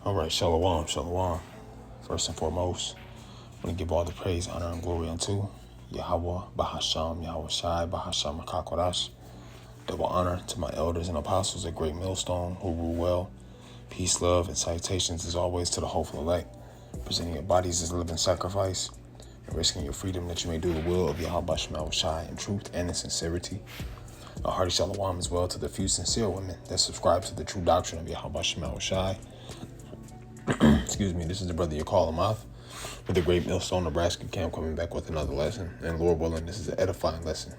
All right, shalom, shalom. First and foremost, I want to give all the praise, honor, and glory unto Yahawah, Bahasham, Yahawashi, Bahasham, Kakodash. Double honor to my elders and apostles at Great Millstone who rule well. Peace, love, and salutations as always to the hopeful elect, presenting your bodies as a living sacrifice and risking your freedom that you may do the will of Yahawashi in truth and in sincerity. A hearty shalom as well to the few sincere women that subscribe to the true doctrine of Yahawashi. Excuse me, this is the brother Yakal Amath with the Great Millstone, Nebraska camp, coming back with another lesson. And Lord willing, this is an edifying lesson.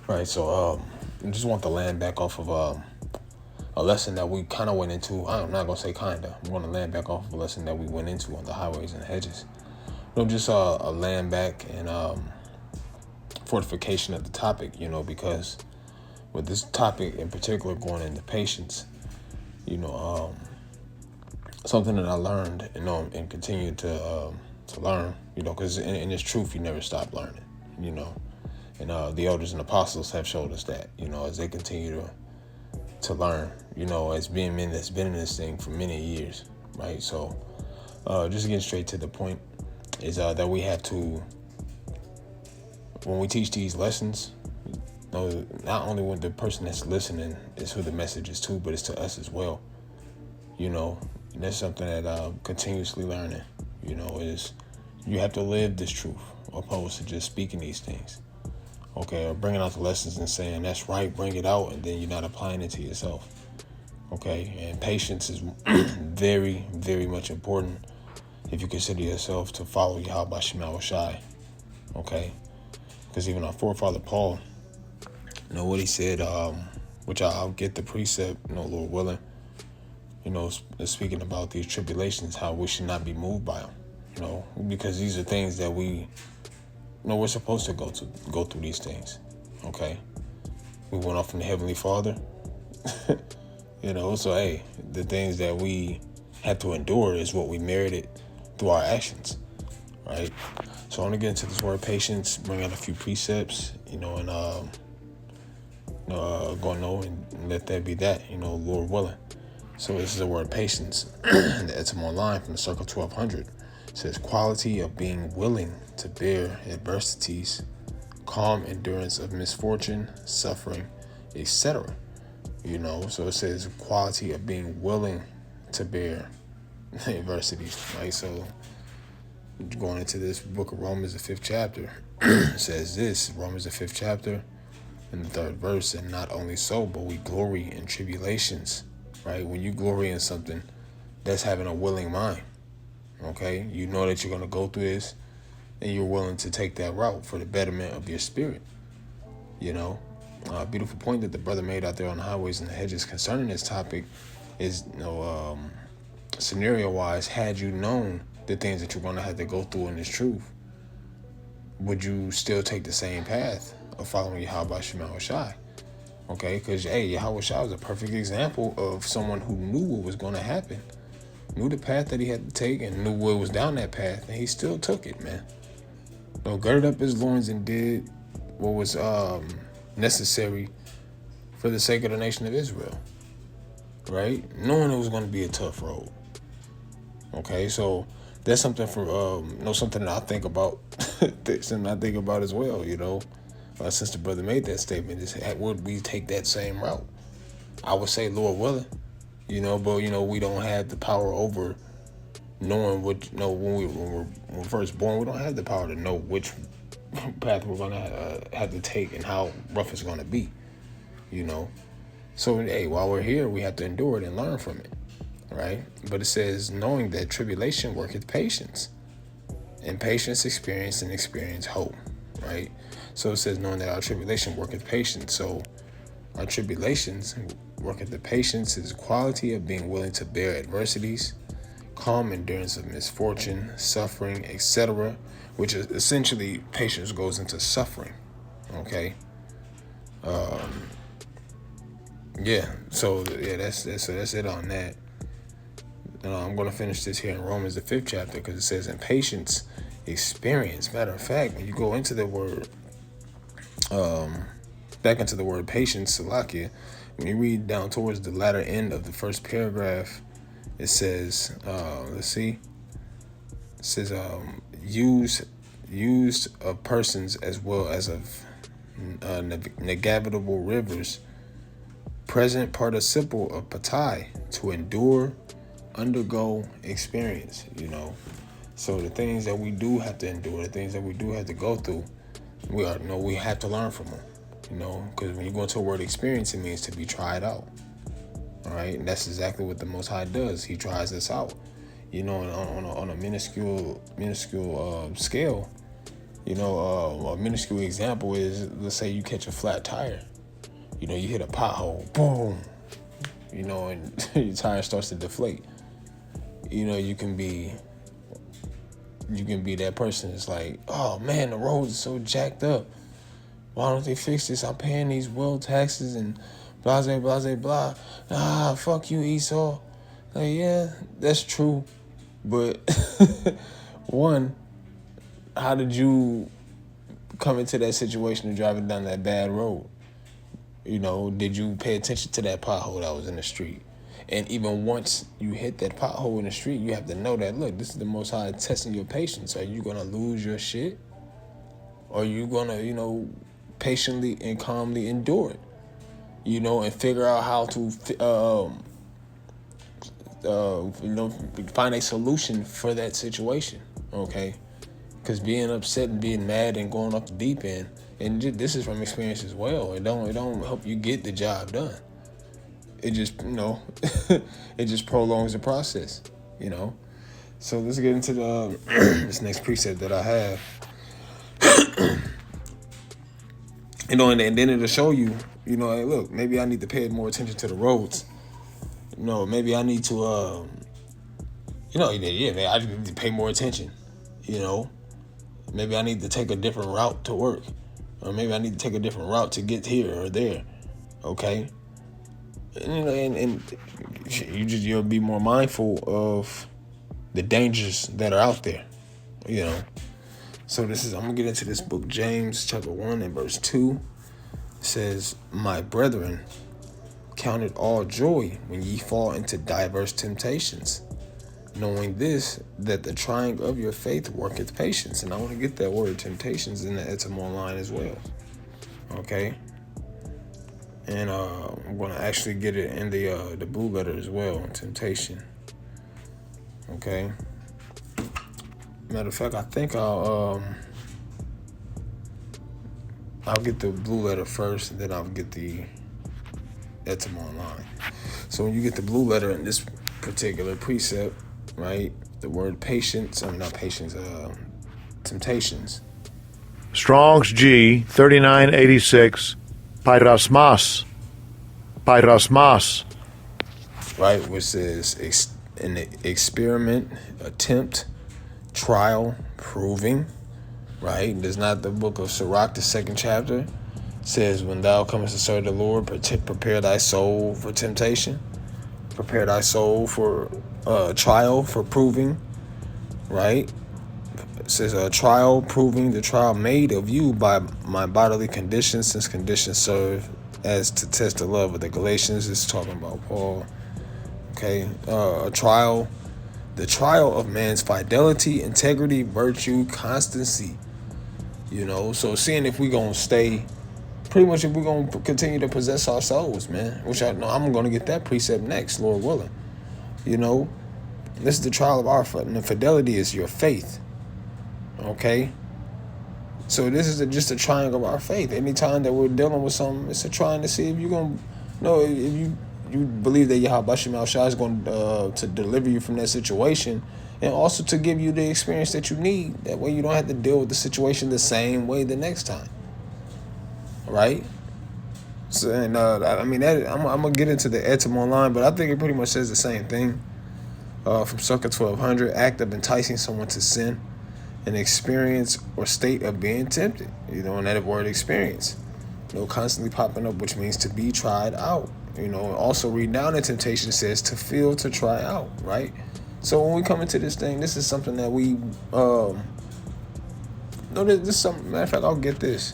Right, so I just want to land back off of a lesson that we kind of went into. I'm not going to say kind of. I'm going to land back off of a lesson that we went into on the highways and hedges. Just a land back and fortification of the topic, because with this topic in particular going into patience, something that I learned, and continue to learn, because in this truth, you never stop learning, and the elders and apostles have showed us that, as they continue to learn, as being men that's been in this thing for many years, right? So just getting straight to the point is that we have to, when we teach these lessons, not only when the person that's listening is who the message is to, but it's to us as well, and that's something that I'm continuously learning, is you have to live this truth opposed to just speaking these things, okay, or bringing out the lessons and saying, that's right, bring it out, and then you're not applying it to yourself, okay? And patience is very, very much important if you consider yourself to follow Yahawashi, okay? Because even our forefather Paul, what he said, which I'll get the precept, Lord willing, speaking about these tribulations, how we should not be moved by them, because these are things that we're supposed to go through these things, okay? We went off from the Heavenly Father, so hey, the things that we had to endure is what we merited through our actions, right? So I want to get into this word patience, bring out a few precepts, and go and let that be that, Lord willing. So this is the word patience, and the etymology line from the Circle 1200. It says quality of being willing to bear adversities, calm endurance of misfortune, suffering, etc. So it says quality of being willing to bear adversities, right? So going into this book of Romans, the 5th chapter, it says this, Romans, the 5th chapter, in the 3rd verse, and not only so, but we glory in tribulations, right? When you glory in something, that's having a willing mind, okay? You know that you're going to go through this, and you're willing to take that route for the betterment of your spirit, A beautiful point that the brother made out there on the highways and the hedges concerning this topic is, scenario-wise, had you known the things that you're going to have to go through in this truth, would you still take the same path of following Yahawashi? Okay, because, Yahawashi was a perfect example of someone who knew what was going to happen, knew the path that he had to take, and knew what was down that path, and he still took it, man. Girded up his loins and did what was necessary for the sake of the nation of Israel, right? Knowing it was going to be a tough road. Okay, so that's something for something that I think about, something I think about as well. Since the brother made that statement, is would we take that same route? I would say, Lord willing, but we don't have the power over knowing what. When we're first born, we don't have the power to know which path we're gonna have to take and how rough it's gonna be. So while we're here, we have to endure it and learn from it. Right? But it says, knowing that tribulation worketh patience, and patience experience, and experience hope, right? So it says, knowing that our tribulation worketh patience. So our tribulations worketh the patience is quality of being willing to bear adversities, calm endurance of misfortune, suffering, etc., which is essentially patience goes into suffering, okay? That's it on that. I'm going to finish this here in Romans, the 5th chapter, because it says, in patience, experience. Matter of fact, when you go into the word, back into the word patience, Salakia, when you read down towards the latter end of the first paragraph It says, let's see. It says, used of persons as well as of navigable rivers. Present participle of patai, to endure, undergo, experience. So the things that we do have to endure, the things that we do have to go through, we have to learn from them. Because when you go into a word experience, it means to be tried out. All right, and that's exactly what the Most High does. He tries us out. On a minuscule scale. A minuscule example is, let's say you catch a flat tire. You hit a pothole, boom. And your tire starts to deflate. You can be that person that's like, oh man, the roads are so jacked up. Why don't they fix this? I'm paying these world taxes and blah, blah, blah, blah. Fuck you, Esau. Like, yeah, that's true. But one, how did you come into that situation of driving down that bad road? Did you pay attention to that pothole that was in the street? And even once you hit that pothole in the street, you have to know that, look, this is the Most High testing your patience. Are you going to lose your shit? Or are you going to, patiently and calmly endure it? And figure out how to, find a solution for that situation, okay? Because being upset and being mad and going off the deep end, and this is from experience as well, it don't help you get the job done. It just, it just prolongs the process, So let's get into the this next precept that I have. And then it'll show you, hey, look, maybe I need to pay more attention to the roads. Maybe I need to, man, I need to pay more attention, Maybe I need to take a different route to work. Or maybe I need to take a different route to get here or there, okay? And you'll be more mindful of the dangers that are out there, So I'm going to get into this book, James chapter 1 and verse 2. It says, my brethren, count it all joy when ye fall into diverse temptations, knowing this, that the trying of your faith worketh patience. And I want to get that word temptations in the Etam line as well. Okay? And I'm going to actually get it in the blue letter as well, temptation. Okay? Matter of fact, I think I'll get the blue letter first, and then I'll get the Etam line. So when you get the blue letter in this particular precept, right, the word patience, temptations. Strong's G 3986, Pyrasmas. Right, which is an experiment, attempt, trial, proving. Right, there's not the book of Sirach, the 2nd chapter. Says, when thou comest to serve the Lord, prepare thy soul for temptation. Prepare thy soul for trial, for proving. Right? It says, trial, proving, the trial made of you by my bodily conditions, since conditions serve as to test the love of the Galatians. It's talking about Paul. Okay? A trial, the trial of man's fidelity, integrity, virtue, constancy. So seeing if we're going to stay, pretty much if we're going to continue to possess our souls, man, which I know I'm going to get that precept next, Lord willing. This is the trial of our faith, and the fidelity is your faith. Okay? So this is just a trying of our faith. Anytime that we're dealing with something, it's a trying to see if you're going to, if you believe that Yahawashi is going to deliver you from that situation, and also to give you the experience that you need. That way you don't have to deal with the situation the same way the next time. Right? So, and I'm going to get into the Etam line, but I think it pretty much says the same thing. From Circa 1200, act of enticing someone to sin, an experience or state of being tempted. And that word experience. Constantly popping up, which means to be tried out. Also read down the temptation says to feel, to try out, right? So when we come into this thing, this is something that we, this is something, matter of fact, I'll get this.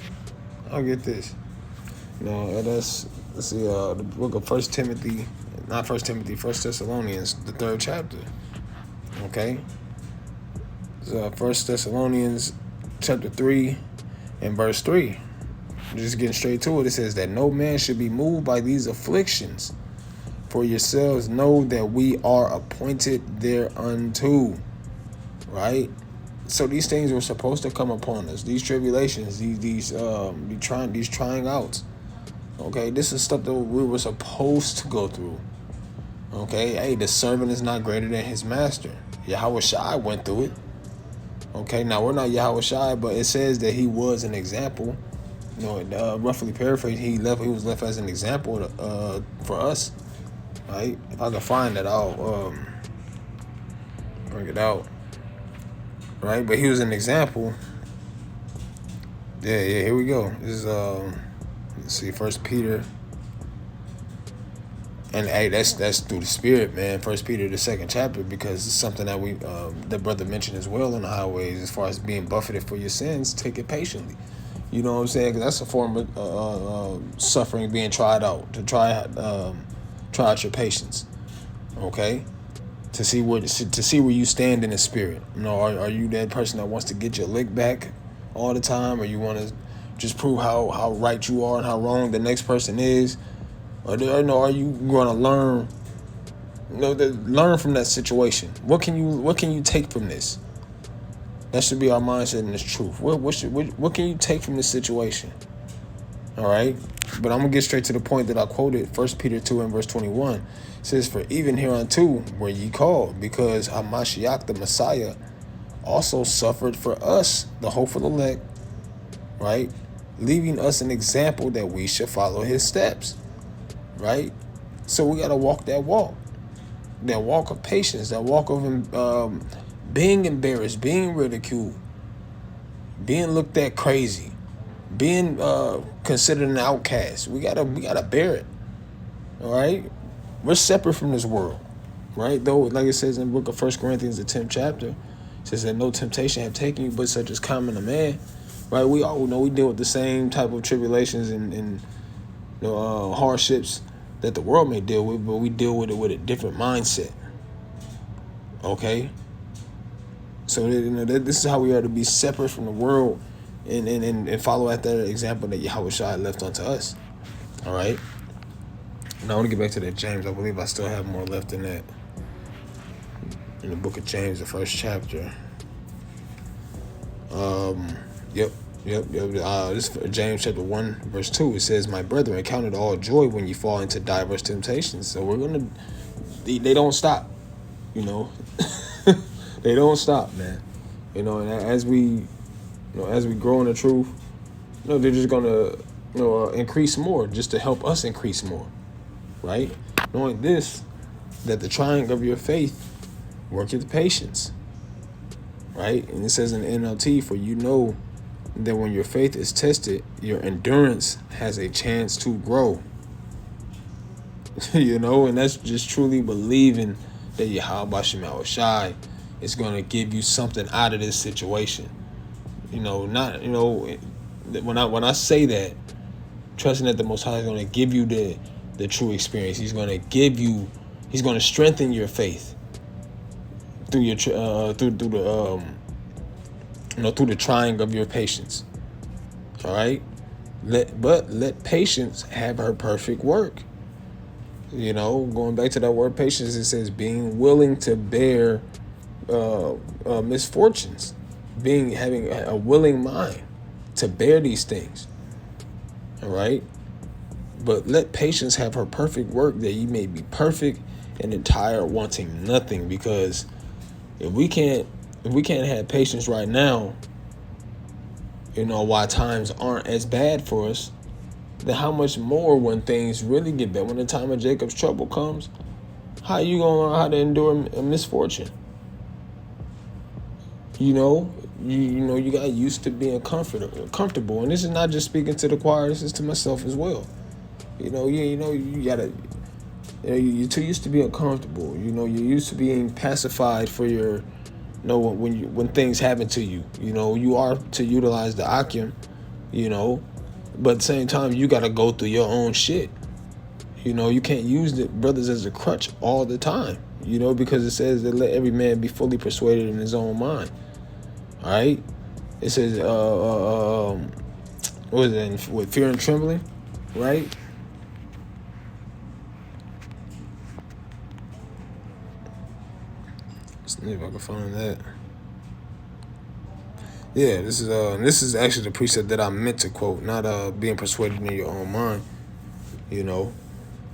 Let's see, the book of 1 Timothy, not First Timothy, First Thessalonians, the 3rd chapter. Okay, so First Thessalonians chapter 3 and verse 3. Just getting straight to it. It says that no man should be moved by these afflictions, for yourselves know that we are appointed thereunto. Right. So these things were supposed to come upon us. These tribulations, these trying outs. Okay, this is stuff that we were supposed to go through. Okay, hey, the servant is not greater than his master. Yahawashi went through it. Okay, now we're not Yahawashi, but it says that he was an example. Roughly paraphrased, he was left as an example for us. Right? If I can find that, I'll bring it out. Right, but he was an example. Yeah. Here we go. This is let's see, First Peter. And hey, that's through the Spirit, man. First Peter, the 2nd chapter, because it's something that the brother mentioned as well on the highways, as far as being buffeted for your sins, take it patiently. You know what I'm saying? Because that's a form of suffering, being tried out, to try out your patience. Okay, to see where you stand in the Spirit. Are you that person that wants to get your lick back all the time, or you want to just prove how right you are and how wrong the next person is? Or are you going to learn? Learn from that situation. What can you take from this? That should be our mindset in this truth. What can you take from this situation? All right, but I'm gonna get straight to the point that I quoted. 1 Peter 2 and verse 21 says, "For even hereunto were ye called, because Hamashiach the Messiah also suffered for us, the hopeful elect, right, leaving us an example that we should follow his steps." Right? So we got to walk that walk of patience, that walk of being embarrassed, being ridiculed, being looked at crazy, being considered an outcast. We gotta bear it. All right? We're separate from this world. Right? Though, like it says in the book of 1 Corinthians, the 10th chapter, it says that no temptation have taken you but such as common to man. Right? We all know we deal with the same type of tribulations and hardships that the world may deal with, but we deal with it with a different mindset. Okay, so this is how we are to be separate from the world and follow after that example that Yahawashi left unto us. All right. Now I want to get back to that James. I believe I still have more left in that, in the book of James, the 1st chapter. Yep. This is James chapter 1 verse 2. It says, "My brethren, count it all joy when you fall into diverse temptations." So they don't stop. They don't stop, man. And as we grow in the truth, they're just gonna increase more, just to help us increase more, right? Knowing this, that the trying of your faith worketh patience, right? And it says in the NLT, "For you know that when your faith is tested, your endurance has a chance to grow." And that's just truly believing that Yahawashi is going to give you something out of this situation. When I say that, trusting that the Most High is going to give you the true experience. He's going to strengthen your faith through your through the trying of your patience. All right, let patience have her perfect work. Going back to that word patience, it says being willing to bear misfortunes, having a willing mind to bear these things. All right, but let patience have her perfect work, that ye may be perfect and entire, wanting nothing. Because if we can't have patience right now, why times aren't as bad for us, then how much more when things really get bad, when the time of Jacob's trouble comes? How you gonna learn how to endure a misfortune? You got used to being comfortable, and this is not just speaking to the choir. This is to myself as well. You gotta. You're too used to being comfortable. You're used to being pacified for your. When things happen to you. You are to utilize the Akim. But at the same time, you gotta go through your own shit. You know, you can't use the brothers as a crutch all the time, you know, because it says that let every man be fully persuaded in his own mind. All right? It says, what is it, with fear and trembling, right? Let's see if I can find that. Yeah, this is actually the precept that I meant to quote, not being persuaded in your own mind, you know.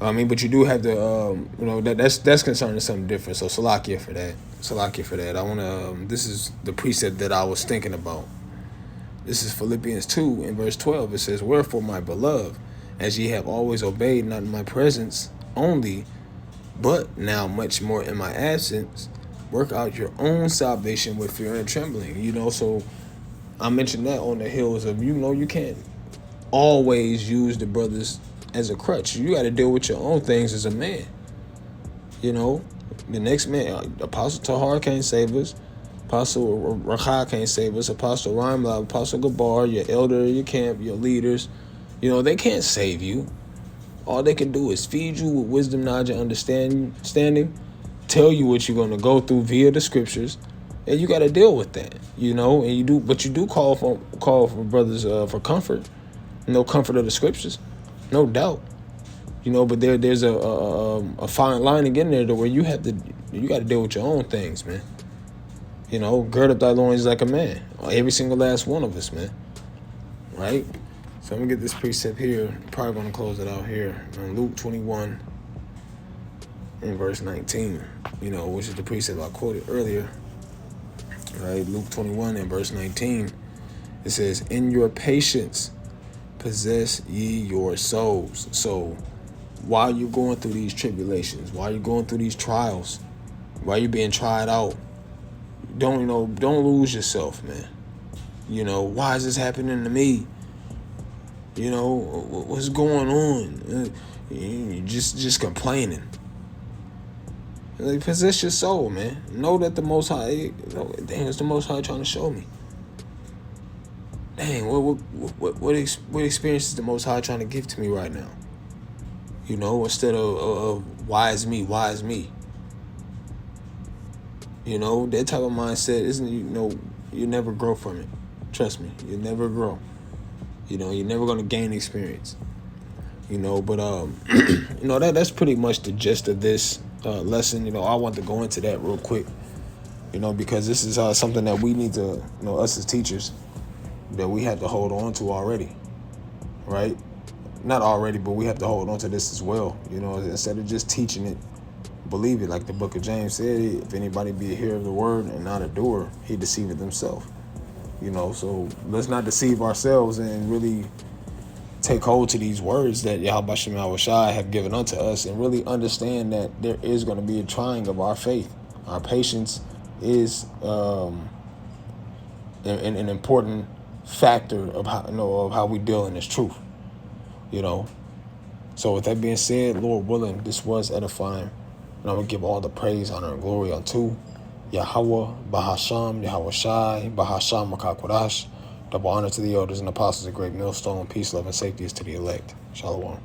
I mean, but you do have to, you know, that's concerning something different. So Salakia for that. Salakia for that. I want to, this is the precept that I was thinking about. This is Philippians 2 in verse 12. It says, wherefore, my beloved, as ye have always obeyed, not in my presence only, but now much more in my absence, work out your own salvation with fear and trembling. You know, so I mentioned that on the heels of, you know, you can't always use the brothers as a crutch. You got to deal with your own things as a man. You know, the next man, Apostle Tahar can't save us. Apostle Racha can't save us. Apostle Raimla, Apostle Gabar, your elder, your camp, your leaders, you know, they can't save you. All they can do is feed you with wisdom, knowledge, and understanding, tell you what you're going to go through via the scriptures, and you got to deal with that, you know. And you do call for brothers for comfort, no comfort of the scriptures, no doubt, you know. But there's a fine line again there to where you got to deal with your own things, man. You know, gird up thy loins like a man. Every single last one of us, man. Right? So I'm going to get this precept here. Probably going to close it out here. On Luke 21 in verse 19. You know, which is the precept I quoted earlier. Right? Luke 21 in verse 19. It says, in your patience possess ye your souls. So while you're going through these tribulations, while you're going through these trials, while you're being tried out, don't lose yourself, man. You know, why is this happening to me? You know, what's going on? You just complaining. Like, possess your soul, man. Know that the Most High, dang, it's the Most High trying to show me. Dang, what experience is the Most High trying to give to me right now? You know, instead of why is me? You know, that type of mindset isn't, you know, you never grow from it. Trust me, you never grow. You know, you're never gonna gain experience. You know, but you know, that's pretty much the gist of this lesson. You know, I want to go into that real quick. You know, because this is something that we need to, you know, us as teachers, that we have to hold on to already, right? Not already, but we have to hold on to this as well. You know, instead of just teaching it, believe it. Like the book of James said, if anybody be a hearer of the word and not a doer, he deceiveth himself. You know, so let's not deceive ourselves and really take hold to these words that Yahawashi have given unto us, and really understand that there is going to be a trying of our faith. Our patience is an important factor of how, you know, of how we deal in this truth. You know, so with that being said, Lord willing, this was edifying. And I'm going to give all the praise, honor, and glory unto Yahawah, Bahasham, Yahawashi, Bahasham, Makakwadash. Double honor to the elders and apostles, a great millstone. Peace, love, and safety is to the elect. Shalom.